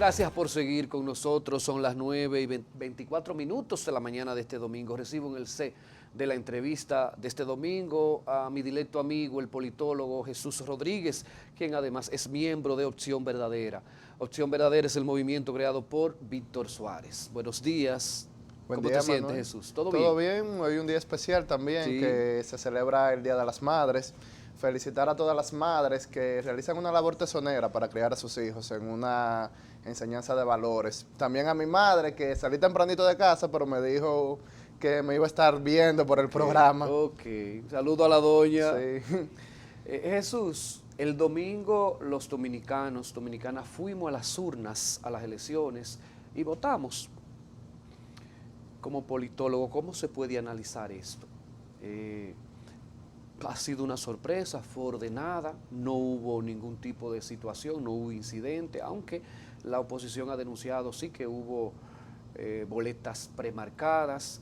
Gracias por seguir con nosotros. Son las 9:24 de la mañana de este domingo. Recibo en el C de la entrevista de este domingo a mi directo amigo, el politólogo Jesús Rodríguez, quien además es miembro de Opción Verdadera. Opción Verdadera es el movimiento creado por Víctor Suárez. Buenos días. ¿Cómo te sientes, Jesús? ¿Todo bien? Todo bien. Hoy un día especial también, Sí. que se celebra el Día de las Madres. Felicitar a todas las madres que realizan una labor tesonera para criar a sus hijos en una enseñanza de valores. También a mi madre, que salí tempranito de casa, pero me dijo que me iba a estar viendo por el programa. Ok, saludo a la doña. Sí. Jesús, el domingo los dominicanas fuimos a las urnas, a las elecciones y votamos. Como politólogo, ¿cómo se puede analizar esto? Ha sido una sorpresa, fue ordenada, no hubo ningún tipo de situación, no hubo incidente, aunque la oposición ha denunciado sí que hubo boletas premarcadas,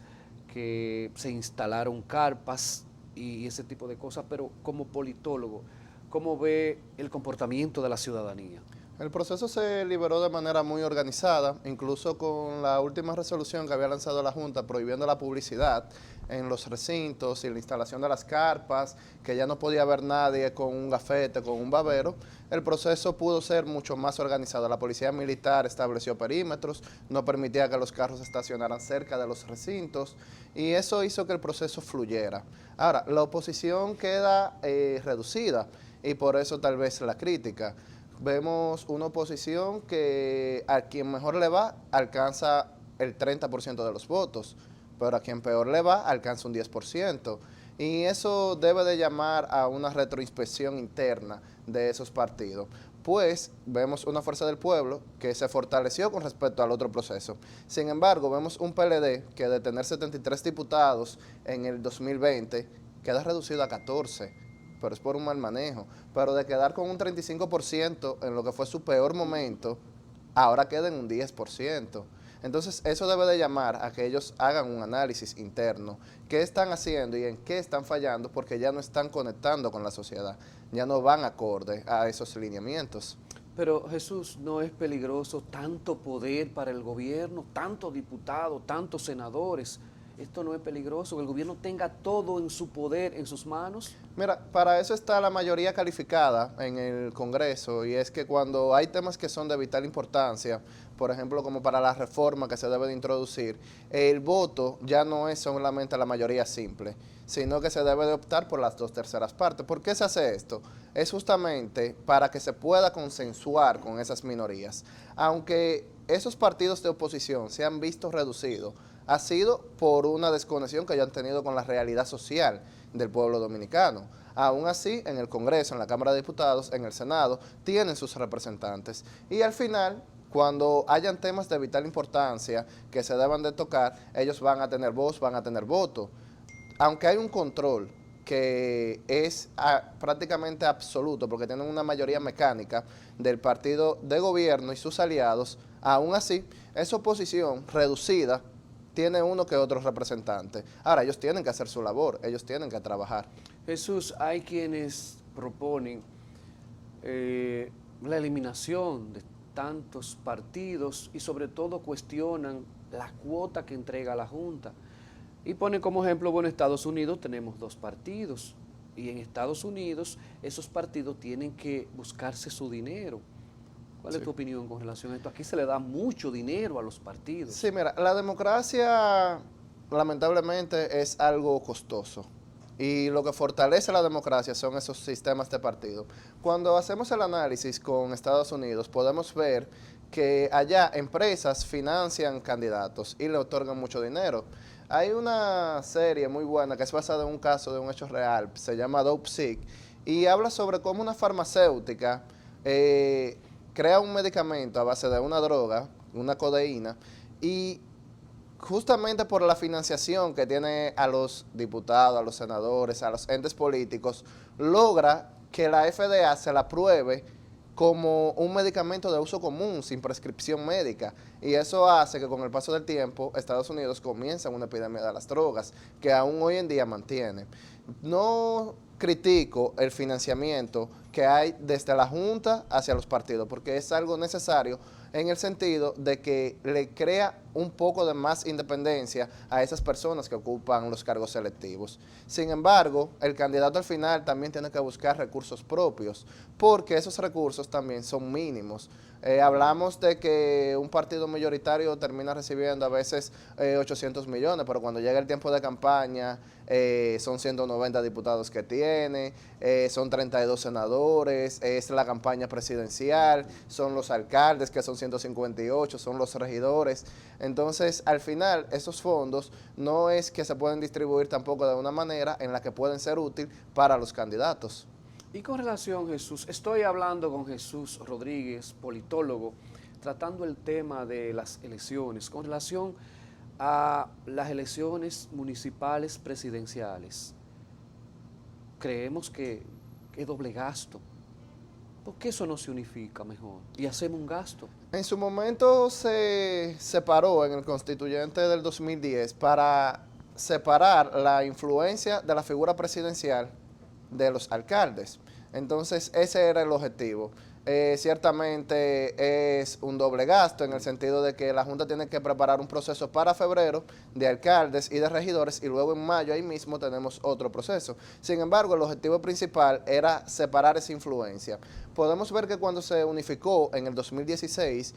que se instalaron carpas y ese tipo de cosas, pero como politólogo, ¿cómo ve el comportamiento de la ciudadanía? El proceso se liberó de manera muy organizada, incluso con la última resolución que había lanzado la Junta prohibiendo la publicidad en los recintos y la instalación de las carpas, que ya no podía haber nadie con un gafete, con un babero. El proceso pudo ser mucho más organizado. La policía militar estableció perímetros, no permitía que los carros estacionaran cerca de los recintos y eso hizo que el proceso fluyera. Ahora, la oposición queda reducida y por eso tal vez la crítica. Vemos una oposición que a quien mejor le va alcanza el 30% de los votos, pero a quien peor le va alcanza un 10%. Y eso debe de llamar a una retroinspección interna de esos partidos. Pues vemos una fuerza del pueblo que se fortaleció con respecto al otro proceso. Sin embargo, vemos un PLD que de tener 73 diputados en el 2020 queda reducido a 14, pero es por un mal manejo. Pero de quedar con un 35% en lo que fue su peor momento, ahora queda en un 10%. Entonces, eso debe de llamar a que ellos hagan un análisis interno. ¿Qué están haciendo y en qué están fallando? Porque ya no están conectando con la sociedad, ya no van acorde a esos lineamientos. Pero Jesús, ¿no es peligroso tanto poder para el gobierno, tantos diputados, tantos senadores? ¿Esto no es peligroso, que el gobierno tenga todo en su poder, en sus manos? Mira, para eso está la mayoría calificada en el Congreso, y es que cuando hay temas que son de vital importancia, por ejemplo, como para la reforma que se debe de introducir, el voto ya no es solamente la mayoría simple, sino que se debe de optar por las 2/3 partes. ¿Por qué se hace esto? Es justamente para que se pueda consensuar con esas minorías. Aunque esos partidos de oposición se han visto reducidos, ha sido por una desconexión que hayan tenido con la realidad social del pueblo dominicano. Aún así, en el Congreso, en la Cámara de Diputados, en el Senado, tienen sus representantes. Y al final, cuando hayan temas de vital importancia que se deban de tocar, ellos van a tener voz, van a tener voto. Aunque hay un control que es prácticamente absoluto, porque tienen una mayoría mecánica del partido de gobierno y sus aliados, aún así, esa oposición reducida tiene uno que otro representante. Ahora, ellos tienen que hacer su labor, ellos tienen que trabajar. Jesús, hay quienes proponen la eliminación de tantos partidos y sobre todo cuestionan la cuota que entrega la Junta. Y ponen como ejemplo, bueno, en Estados Unidos tenemos 2 partidos y en Estados Unidos esos partidos tienen que buscarse su dinero. ¿Cuál es tu opinión con relación a esto? Aquí se le da mucho dinero a los partidos. Sí, mira, la democracia lamentablemente es algo costoso y lo que fortalece la democracia son esos sistemas de partido. Cuando hacemos el análisis con Estados Unidos podemos ver que allá empresas financian candidatos y le otorgan mucho dinero. Hay una serie muy buena que es basada en un caso de un hecho real, se llama Dopesick, y habla sobre cómo una farmacéutica crea un medicamento a base de una droga, una codeína, y justamente por la financiación que tiene a los diputados, a los senadores, a los entes políticos, logra que la FDA se la apruebe como un medicamento de uso común, sin prescripción médica. Y eso hace que con el paso del tiempo Estados Unidos comienza una epidemia de las drogas, que aún hoy en día mantiene. No critico el financiamiento que hay desde la Junta hacia los partidos, porque es algo necesario en el sentido de que le crea un poco de más independencia a esas personas que ocupan los cargos selectivos. Sin embargo, el candidato al final también tiene que buscar recursos propios, porque esos recursos también son mínimos. Hablamos de que un partido mayoritario termina recibiendo a veces 800 millones, pero cuando llega el tiempo de campaña son 190 diputados que tiene, son 32 senadores, es la campaña presidencial, son los alcaldes que son 158, son los regidores. Entonces, al final, esos fondos no es que se pueden distribuir tampoco de una manera en la que pueden ser útiles para los candidatos. Y con relación, Jesús, estoy hablando con Jesús Rodríguez, politólogo, tratando el tema de las elecciones, con relación a las elecciones municipales presidenciales. Creemos que es doble gasto. ¿Por qué eso no se unifica mejor y hacemos un gasto? En su momento se separó en el constituyente del 2010 para separar la influencia de la figura presidencial de los alcaldes. Entonces, ese era el objetivo. Ciertamente es un doble gasto en el sentido de que la Junta tiene que preparar un proceso para febrero de alcaldes y de regidores y luego en mayo ahí mismo tenemos otro proceso. Sin embargo, el objetivo principal era separar esa influencia. Podemos ver que cuando se unificó en el 2016,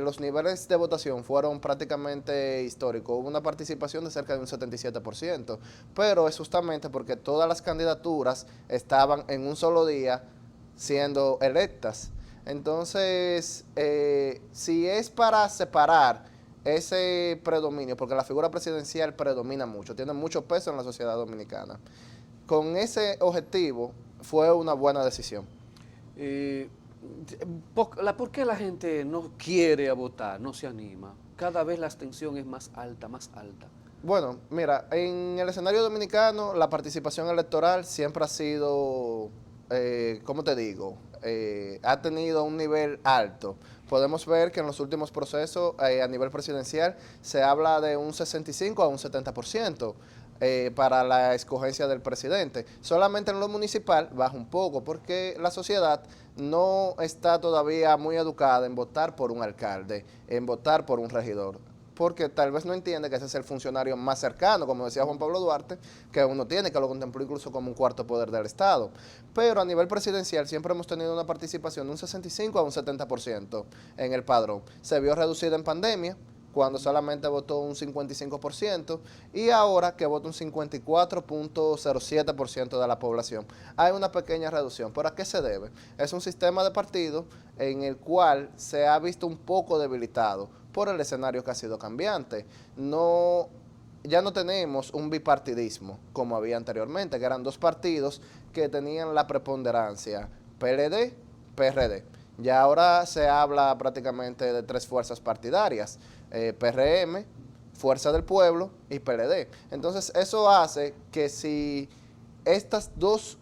los niveles de votación fueron prácticamente históricos. Hubo una participación de cerca de un 77%, pero es justamente porque todas las candidaturas estaban en un solo día siendo electas. Entonces, si es para separar ese predominio, porque la figura presidencial predomina mucho, tiene mucho peso en la sociedad dominicana, con ese objetivo fue una buena decisión. ¿Por qué la gente no quiere a votar, no se anima? Cada vez la abstención es más alta, más alta. Bueno, mira, en el escenario dominicano la participación electoral siempre ha sido, ¿cómo te digo? Ha tenido un nivel alto. Podemos ver que en los últimos procesos a nivel presidencial se habla de un 65 a un 70%. Para la escogencia del presidente. Solamente en lo municipal baja un poco porque la sociedad no está todavía muy educada en votar por un alcalde, en votar por un regidor, porque tal vez no entiende que ese es el funcionario más cercano, como decía Juan Pablo Duarte, que uno tiene, que lo contempló incluso como un cuarto poder del Estado. Pero a nivel presidencial siempre hemos tenido una participación de un 65 a un 70% en el padrón. Se vio reducida en pandemia, cuando solamente votó un 55%, y ahora que vota un 54.07% de la población. Hay una pequeña reducción. ¿Pero a qué se debe? Es un sistema de partido en el cual se ha visto un poco debilitado por el escenario que ha sido cambiante. Ya no tenemos un bipartidismo como había anteriormente, que eran dos partidos que tenían la preponderancia, PLD, PRD. Ya ahora se habla prácticamente de tres fuerzas partidarias, PRM, Fuerza del Pueblo y PLD. Entonces eso hace que si estas dos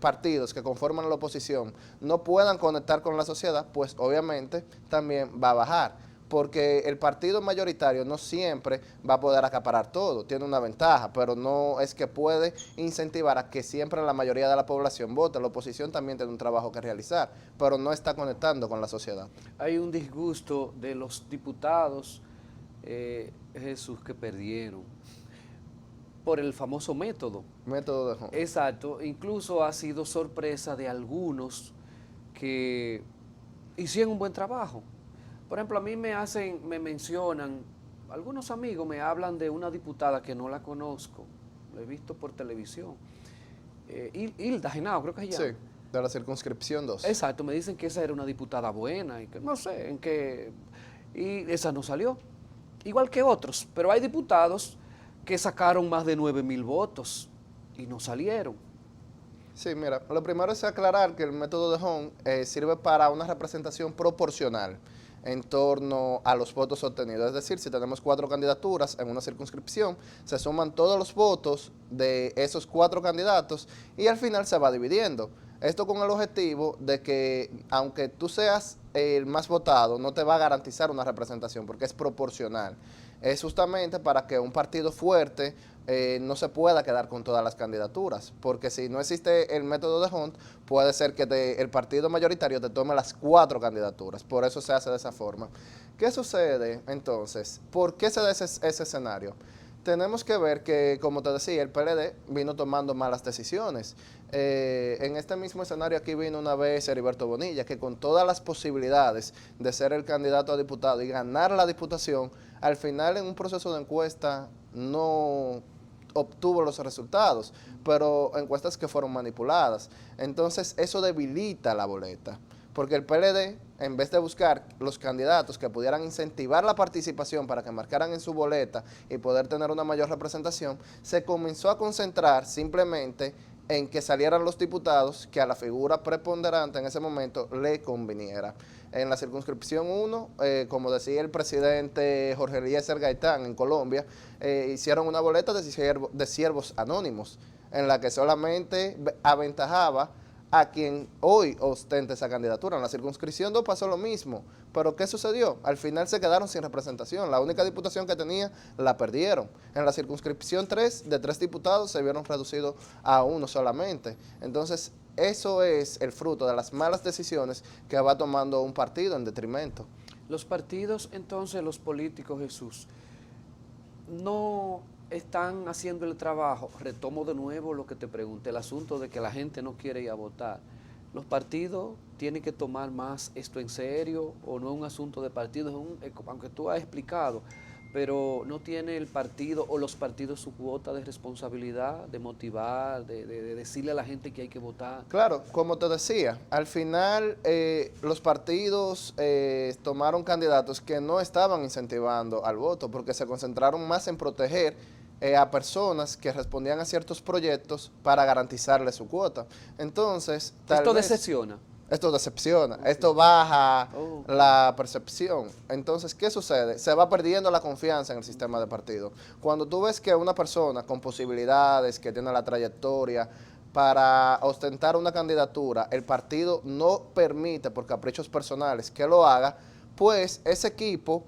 partidos que conforman la oposición no puedan conectar con la sociedad, pues obviamente también va a bajar. Porque el partido mayoritario no siempre va a poder acaparar todo, tiene una ventaja, pero no es que puede incentivar a que siempre la mayoría de la población vote. La oposición también tiene un trabajo que realizar, pero no está conectando con la sociedad. Hay un disgusto de los diputados, Jesús, que perdieron por el famoso método. Método de Home. Exacto, incluso ha sido sorpresa de algunos que hicieron un buen trabajo. Por ejemplo, a mí me mencionan, algunos amigos me hablan de una diputada que no la conozco, la he visto por televisión, Hilda Genao, creo que se llama. Sí, de la circunscripción 2. Exacto, me dicen que esa era una diputada buena y que no sé en qué, y esa no salió, igual que otros, pero hay diputados que sacaron más de 9,000 votos y no salieron. Sí, mira, lo primero es aclarar que el método de Home sirve para una representación proporcional en torno a los votos obtenidos. Es decir, si tenemos 4 candidaturas en una circunscripción, se suman todos los votos de esos 4 candidatos y al final se va dividiendo. Esto con el objetivo de que, aunque tú seas el más votado, no te va a garantizar una representación porque es proporcional. Es justamente para que un partido fuerte no se pueda quedar con todas las candidaturas, porque si no existe el método de Hunt, puede ser que el partido mayoritario te tome las 4 candidaturas, por eso se hace de esa forma. ¿Qué sucede entonces? ¿Por qué se da ese escenario? Tenemos que ver que, como te decía, el PLD vino tomando malas decisiones. En este mismo escenario aquí vino una vez Heriberto Bonilla, que con todas las posibilidades de ser el candidato a diputado y ganar la diputación, al final en un proceso de encuesta no obtuvo los resultados, pero encuestas que fueron manipuladas. Entonces eso debilita la boleta, porque el PLD, en vez de buscar los candidatos que pudieran incentivar la participación para que marcaran en su boleta y poder tener una mayor representación, se comenzó a concentrar simplemente en que salieran los diputados que a la figura preponderante en ese momento le conviniera. En la circunscripción 1, como decía el presidente Jorge Eliezer Gaitán en Colombia, hicieron una boleta de siervos anónimos, en la que solamente aventajaba a quien hoy ostenta esa candidatura. En la circunscripción 2 pasó lo mismo, pero ¿qué sucedió? Al final se quedaron sin representación, la única diputación que tenía la perdieron. En la circunscripción 3, de 3 diputados se vieron reducidos a 1 solamente. Entonces, eso es el fruto de las malas decisiones que va tomando un partido en detrimento. Los partidos, entonces, los políticos, Jesús, no están haciendo el trabajo. Retomo de nuevo lo que te pregunté, el asunto de que la gente no quiere ir a votar. ¿Los partidos tienen que tomar más esto en serio o no es un asunto de partidos? Aunque tú has explicado, pero no tiene el partido o los partidos su cuota de responsabilidad, de motivar, de decirle a la gente que hay que votar. Claro, como te decía, al final los partidos tomaron candidatos que no estaban incentivando al voto porque se concentraron más en proteger a personas que respondían a ciertos proyectos para garantizarle su cuota. Entonces, ¿Esto decepciona? Esto decepciona, Okay. Esto baja la percepción. Entonces, ¿qué sucede? Se va perdiendo la confianza en el sistema de partido. Cuando tú ves que una persona con posibilidades, que tiene la trayectoria para ostentar una candidatura, el partido no permite por caprichos personales que lo haga, pues ese equipo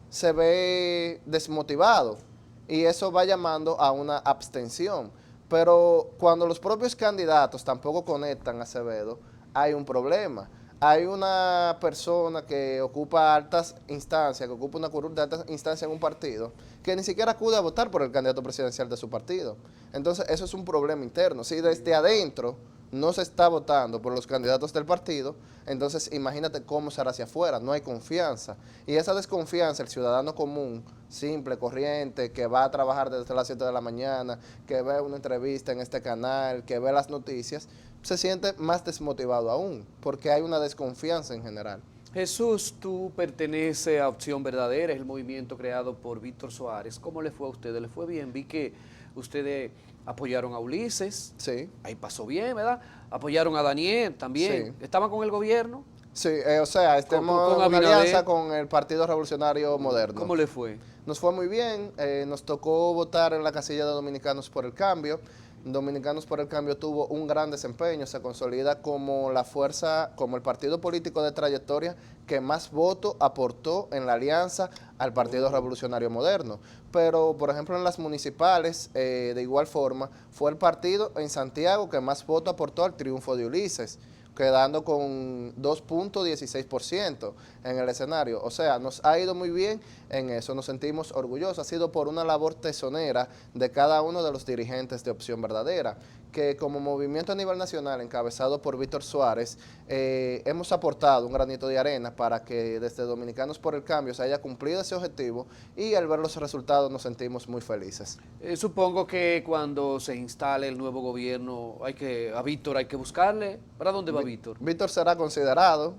se ve desmotivado y eso va llamando a una abstención. Pero cuando los propios candidatos tampoco conectan a Acevedo, hay un problema. Hay una persona que ocupa altas instancias, que ocupa una curul de altas instancias en un partido, que ni siquiera acude a votar por el candidato presidencial de su partido. Entonces, eso es un problema interno. Si desde adentro no se está votando por los candidatos del partido, entonces imagínate cómo será hacia afuera, no hay confianza. Y esa desconfianza, el ciudadano común, simple, corriente, que va a trabajar desde las 7 de la mañana, que ve una entrevista en este canal, que ve las noticias, se siente más desmotivado aún, porque hay una desconfianza en general. Jesús, tú perteneces a Opción Verdadera, es el movimiento creado por Víctor Suárez. ¿Cómo le fue a ustedes? ¿Le fue bien? Vi que ustedes apoyaron a Ulises, Sí. ahí pasó bien, ¿verdad? Apoyaron a Daniel también. Sí. ¿Estaban con el gobierno? Sí, o sea, estamos en una alianza con el Partido Revolucionario Moderno. ¿Cómo le fue? Nos fue muy bien, nos tocó votar en la casilla de Dominicanos por el Cambio. Dominicanos por el Cambio tuvo un gran desempeño, se consolida como la fuerza, como el partido político de trayectoria que más votos aportó en la alianza al Partido Revolucionario Moderno. Pero, por ejemplo, en las municipales, de igual forma, fue el partido en Santiago que más votos aportó al triunfo de Ulises, quedando con 2.16% en el escenario. O sea, nos ha ido muy bien en eso, nos sentimos orgullosos. Ha sido por una labor tesonera de cada uno de los dirigentes de Opción Verdadera, que como movimiento a nivel nacional, encabezado por Víctor Suárez, hemos aportado un granito de arena para que desde Dominicanos por el Cambio se haya cumplido ese objetivo y al ver los resultados nos sentimos muy felices. Supongo que cuando se instale el nuevo gobierno, a Víctor hay que buscarle. ¿Para dónde va Víctor? Víctor será considerado,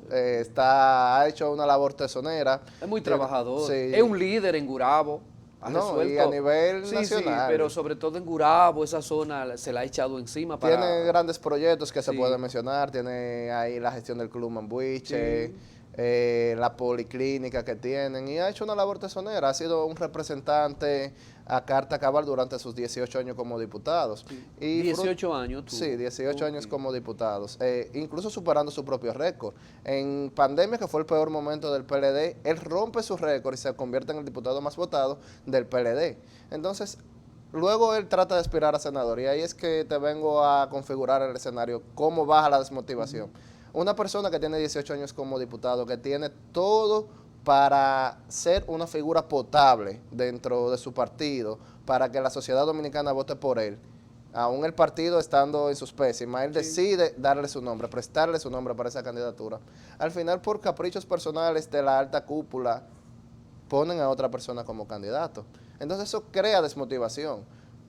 ha hecho una labor tesonera. Es muy trabajador, Sí. es un líder en Gurabo. Y a nivel nacional. Sí, pero sobre todo en Gurabo, esa zona se la ha echado encima para... Tiene grandes proyectos que se Sí. pueden mencionar, tiene ahí la gestión del Club Mambuiche, Sí. La policlínica que tienen, y ha hecho una labor tesonera, ha sido un representante a carta cabal durante sus 18 años como diputados. Y 18 años tú. Sí, 18 años Ok. como diputados, incluso superando su propio récord. En pandemia, que fue el peor momento del PLD, él rompe su récord y se convierte en el diputado más votado del PLD. Entonces, Luego él trata de aspirar a senador y ahí es que te vengo a configurar el escenario, cómo baja la desmotivación. Una persona que tiene 18 años como diputado, que tiene todo para ser una figura potable dentro de su partido, para que la sociedad dominicana vote por él, aún el partido estando en sus pésimas, él decide darle su nombre, prestarle su nombre para esa candidatura. Al final, por caprichos personales de la alta cúpula, ponen a otra persona como candidato. Entonces eso crea desmotivación.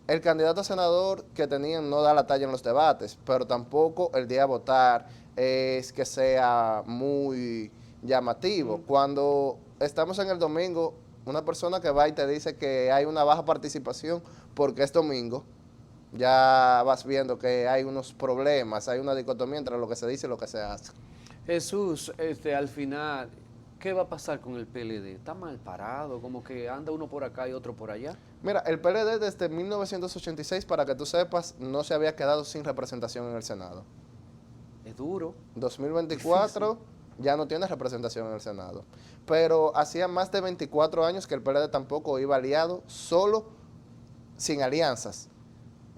El candidato a senador que tenían no da la talla en los debates, pero tampoco el día a votar es que sea muy llamativo. Cuando estamos en el domingo, una persona que va y te dice que hay una baja participación porque es domingo, ya vas viendo que hay unos problemas, hay una dicotomía entre lo que se dice y lo que se hace. Jesús, al final, ¿qué va a pasar con el PLD? ¿Está mal parado? Como que anda uno por acá y otro por allá. Mira, el PLD desde 1986, para que tú sepas, no se había quedado sin representación en el Senado. Es duro. 2024 ya no tiene representación en el Senado. Pero hacía más de 24 años que el PLD tampoco iba aliado, solo, sin alianzas.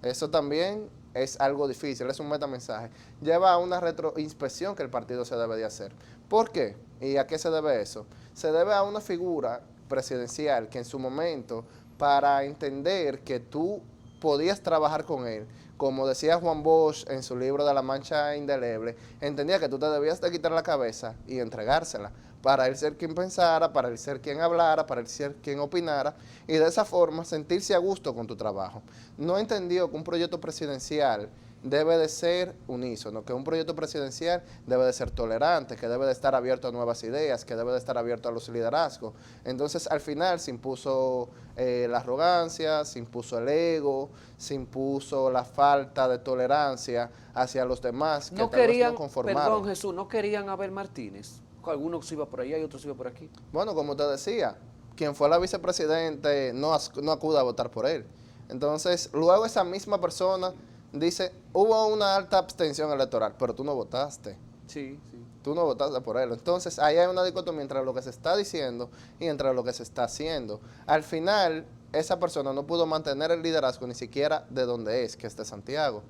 Eso también es algo difícil, es un metamensaje. Lleva a una retroinspección que el partido se debe de hacer. ¿Por qué? ¿Y a qué se debe eso? Se debe a una figura presidencial que en su momento, para entender que tú podías trabajar con él, como decía Juan Bosch en su libro de La Mancha Indeleble, entendía que tú te debías de quitar la cabeza y entregársela, para él ser quien pensara, para él ser quien hablara, para él ser quien opinara, y de esa forma sentirse a gusto con tu trabajo. No entendió que un proyecto presidencial debe de ser unísono, que un proyecto presidencial debe de ser tolerante, que debe de estar abierto a nuevas ideas, que debe de estar abierto a los liderazgos. Entonces, al final se impuso la arrogancia, se impuso el ego, se impuso la falta de tolerancia hacia los demás, que No tal vez querían, no conformaron. perdón Jesús, no querían a Abel Martínez. Algunos iba por allá y otros iba por aquí. Bueno, como te decía, quien fue la vicepresidente no acude a votar por él. Entonces, luego esa misma persona dice, hubo una alta abstención electoral, pero tú no votaste. Sí, sí. Tú no votaste por él. Entonces, ahí hay una dicotomía entre lo que se está diciendo y entre lo que se está haciendo. Al final, esa persona no pudo mantener el liderazgo ni siquiera de donde es, que es de Santiago.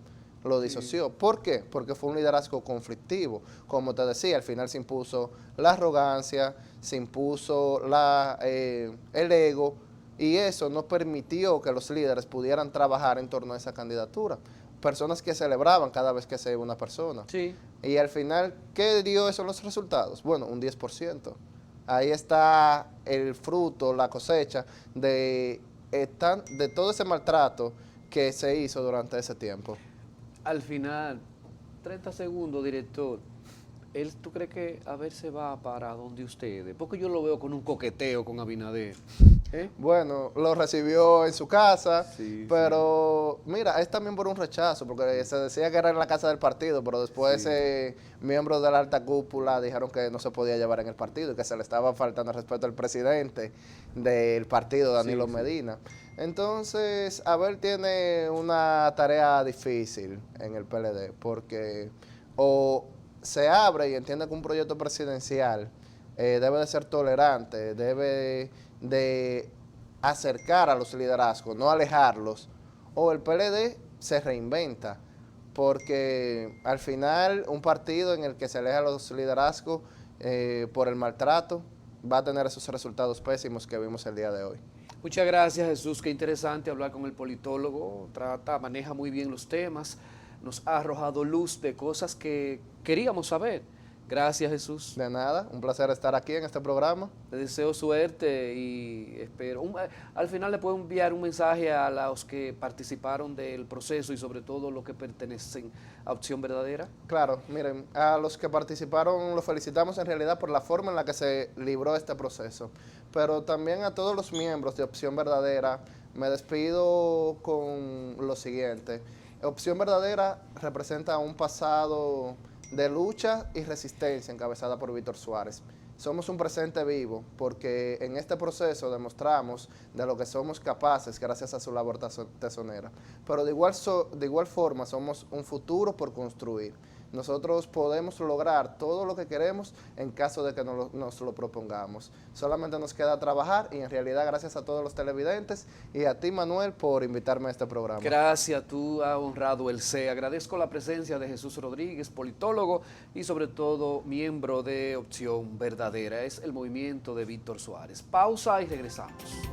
Lo disoció. ¿Por qué? Porque fue un liderazgo conflictivo. Como te decía, al final se impuso la arrogancia, se impuso el ego, y eso no permitió que los líderes pudieran trabajar en torno a esa candidatura. Personas que celebraban cada vez que se iba una persona. Sí. Y al final, ¿qué dio eso los resultados? Bueno, un 10%. Ahí está el fruto, la cosecha de todo ese maltrato que se hizo durante ese tiempo. Al final, 30 segundos, director. ¿Tú crees que a ver se va para donde ustedes? Porque yo lo veo con un coqueteo con Abinader. Bueno, lo recibió en su casa, Sí, pero mira, es también por un rechazo, porque se decía que era en la casa del partido, pero después miembros de la alta cúpula dijeron que no se podía llevar en el partido y que se le estaba faltando el respeto al presidente del partido, Danilo Medina. Entonces, Abel tiene una tarea difícil en el PLD, porque o se abre y entiende que un proyecto presidencial debe de ser tolerante, debe de acercar a los liderazgos, no alejarlos, o el PLD se reinventa, porque al final un partido en el que se aleja a los liderazgos por el maltrato va a tener esos resultados pésimos que vimos el día de hoy. Muchas gracias, Jesús. Qué interesante hablar con el politólogo. Maneja muy bien los temas. Nos ha arrojado luz de cosas que queríamos saber. Gracias, Jesús. De nada, un placer estar aquí en este programa. Le deseo suerte y espero. Al final le puedo enviar un mensaje a los que participaron del proceso y sobre todo los que pertenecen a Opción Verdadera. Claro, miren, a los que participaron los felicitamos en realidad por la forma en la que se libró este proceso, pero también a todos los miembros de Opción Verdadera me despido con lo siguiente. Opción Verdadera representa un pasado de lucha y resistencia encabezada por Víctor Suárez. Somos un presente vivo porque en este proceso demostramos de lo que somos capaces gracias a su labor tesonera. Pero de igual forma somos un futuro por construir. nosotros podemos lograr todo lo que queremos en caso de que nos lo propongamos. Solamente nos queda trabajar y en realidad gracias a todos los televidentes y a ti, Manuel, por invitarme a este programa. Gracias, tú has honrado el C. Agradezco la presencia de Jesús Rodríguez, politólogo y sobre todo miembro de Opción Verdadera. Es el movimiento de Víctor Suárez. Pausa y regresamos.